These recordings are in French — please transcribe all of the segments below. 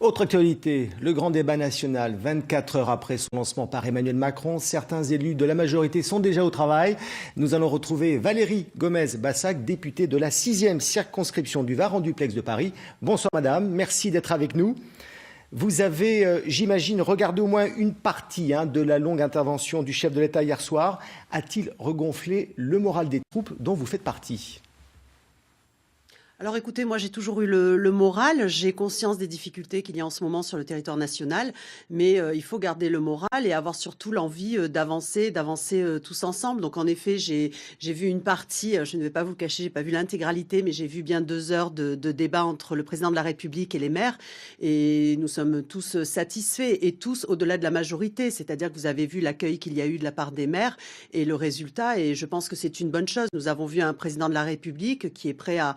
Autre actualité, le grand débat national, 24 heures après son lancement par Emmanuel Macron, certains élus de la majorité sont déjà au travail. Nous allons retrouver Valérie Gomez-Bassac, députée de la 6e circonscription du Var en duplex de Paris. Bonsoir madame, merci d'être avec nous. Vous avez, j'imagine, regardé au moins une partie de la longue intervention du chef de l'État hier soir. A-t-il regonflé le moral des troupes dont vous faites partie ? Alors écoutez, moi j'ai toujours eu le moral, j'ai conscience des difficultés qu'il y a en ce moment sur le territoire national, mais il faut garder le moral et avoir surtout l'envie d'avancer tous ensemble. Donc en effet, j'ai vu une partie, je ne vais pas vous le cacher, j'ai pas vu l'intégralité, mais j'ai vu bien 2 heures de débat entre le président de la République et les maires, et nous sommes tous satisfaits, et tous au-delà de la majorité, c'est-à-dire que vous avez vu l'accueil qu'il y a eu de la part des maires et le résultat, et je pense que c'est une bonne chose. Nous avons vu un président de la République qui est prêt à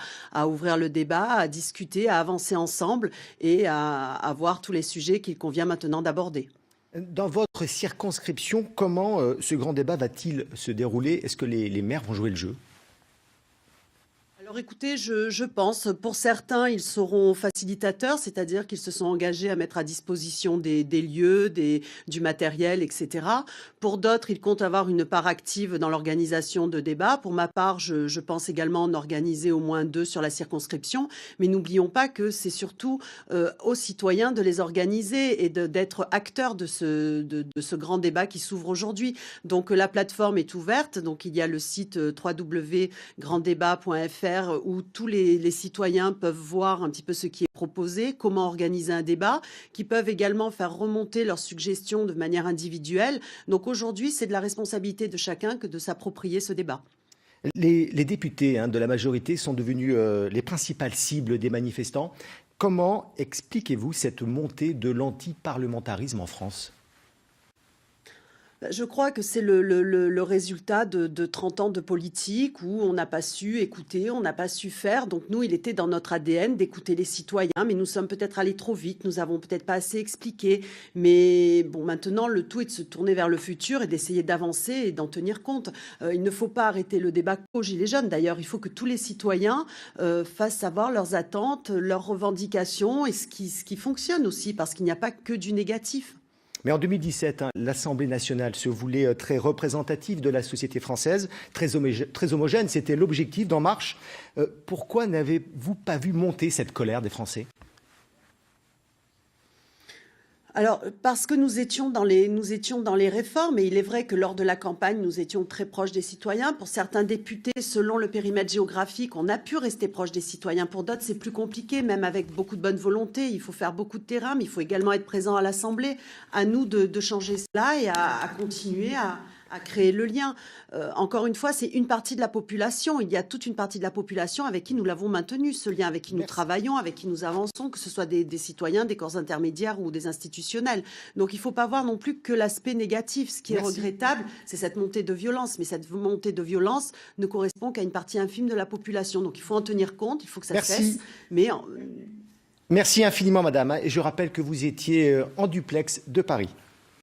ouvrir le débat, à discuter, à avancer ensemble et à voir tous les sujets qu'il convient maintenant d'aborder. Dans votre circonscription, comment ce grand débat va-t-il se dérouler? Est-ce que les maires vont jouer le jeu? Alors écoutez, je pense, pour certains, ils seront facilitateurs, c'est-à-dire qu'ils se sont engagés à mettre à disposition des lieux, du matériel, etc. Pour d'autres, ils comptent avoir une part active dans l'organisation de débats. Pour ma part, je pense également en organiser au moins 2 sur la circonscription. Mais n'oublions pas que c'est surtout aux citoyens de les organiser et d'être acteurs de ce grand débat qui s'ouvre aujourd'hui. Donc la plateforme est ouverte. Donc il y a le site www.granddébat.fr où tous les citoyens peuvent voir un petit peu ce qui est proposé, comment organiser un débat, qui peuvent également faire remonter leurs suggestions de manière individuelle. Donc aujourd'hui, c'est de la responsabilité de chacun que de s'approprier ce débat. Les députés de la majorité sont devenus les principales cibles des manifestants. Comment expliquez-vous cette montée de l'antiparlementarisme en France ? Je crois que c'est le résultat de 30 ans de politique où on n'a pas su écouter, on n'a pas su faire. Donc nous, il était dans notre ADN d'écouter les citoyens, mais nous sommes peut-être allés trop vite, nous avons peut-être pas assez expliqué. Mais bon, maintenant, le tout est de se tourner vers le futur et d'essayer d'avancer et d'en tenir compte. Il ne faut pas arrêter le débat aux Gilets jaunes. D'ailleurs, il faut que tous les citoyens fassent savoir leurs attentes, leurs revendications et ce qui fonctionne aussi, parce qu'il n'y a pas que du négatif. Mais en 2017, l'Assemblée nationale se voulait très représentative de la société française, très homogène. C'était l'objectif d'En Marche. Pourquoi n'avez-vous pas vu monter cette colère des Français ? Alors, parce que nous étions dans les réformes, et il est vrai que lors de la campagne, nous étions très proches des citoyens. Pour certains députés, selon le périmètre géographique, on a pu rester proche des citoyens. Pour d'autres, c'est plus compliqué, même avec beaucoup de bonne volonté. Il faut faire beaucoup de terrain, mais il faut également être présent à l'Assemblée. À nous de changer cela et à continuer à créer le lien. Encore une fois, c'est une partie de la population. Il y a toute une partie de la population avec qui nous l'avons maintenu, ce lien, avec qui nous travaillons, avec qui nous avançons, que ce soit des citoyens, des corps intermédiaires ou des institutionnels. Donc il ne faut pas voir non plus que l'aspect négatif. Ce qui est regrettable, c'est cette montée de violence. Mais cette montée de violence ne correspond qu'à une partie infime de la population. Donc il faut en tenir compte, il faut que ça cesse. Merci infiniment, madame. Et je rappelle que vous étiez en duplex de Paris.